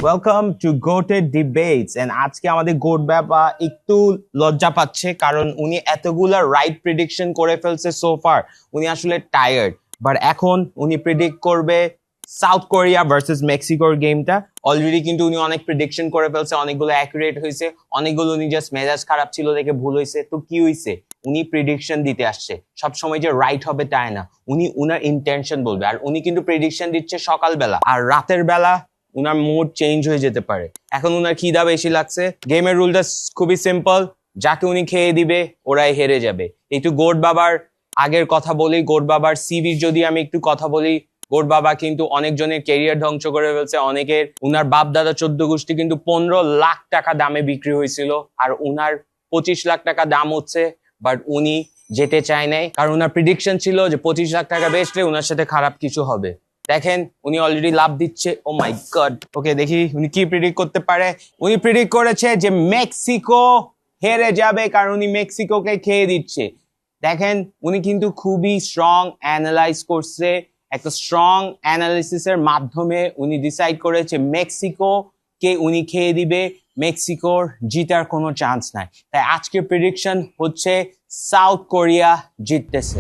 Welcome to গোটেড debates and আজকে আমাদের goat বাবা একটু লজ্জা পাচ্ছে কারণ উনি এতগুলা রাইট প্রেডিকশন করে ফেলছে সো ফার। উনি আসলে টায়ার্ড, বাট এখন উনি প্রেডিক্ট করবে সাউথ কোরিয়া ভার্সেস মেক্সিকোর গেমটা। অলরেডি কিন্তু উনি অনেক প্রেডিকশন করে ফেলছে, অনেকগুলো অ্যাকুরেট হয়েছে, অনেকগুলো উনি জাস্ট মেজাজ খারাপ ছিল দেখে ভুল হয়েছে। তো কি হয়েছে, উনি প্রেডিকশন দিতে আসছে, সবসময় যে রাইট হবে তাই না, উনি উনার ইন্টেনশন বলবে। আর উনি কিন্তু প্রেডিকশন দিচ্ছে সকালবেলা, আর রাতের বেলা উনার মুড চেঞ্জ হয়ে যেতে পারে। এখন উনার খিদা বেশি লাগছে। গেমের রুলটা খুবই সিম্পল, যাকে উনি খেয়ে দিবে ওরাই হেরে যাবে। একটু গোট বাবার আগের কথা বলি, গোট বাবার সিভির যদি আমি একটু কথা বলি, গোট বাবা কিন্তু অনেকজনের ক্যারিয়ার ধ্বংস করে ফেলছে। অনেকের, উনার বাপ দাদা 14 গোষ্ঠী কিন্তু 15 লাখ টাকা দামে বিক্রি হয়েছিল, আর উনার 25 লাখ টাকা দাম হচ্ছে, বাট উনি যেতে চায় নাই, কারণ উনার প্রিডিকশন ছিল যে 25 লাখ টাকা বেচলে উনার সাথে খারাপ কিছু হবে। দেখেন উনি অলরেডি লাভ দিচ্ছে। ও মাই গড। ওকে, দেখি উনি কি প্রেডিক্ট করতে পারে। উনি প্রেডিক্ট করেছে যে মেক্সিকো হেরে যাবে, কারণ উনি মেক্সিকোকে খেয়ে দিচ্ছে। দেখেন উনি কিন্তু খুবই স্ট্রং অ্যানালাইজ করছে, একটা স্ট্রং অ্যানালিসিসের মাধ্যমে উনি ডিসাইড করেছে মেক্সিকো কে উনি খেয়ে দিবে, মেক্সিকোর জিতার কোনো চান্স নাই। তাই আজকের প্রেডিকশন হচ্ছে সাউথ কোরিয়া জিততেছে।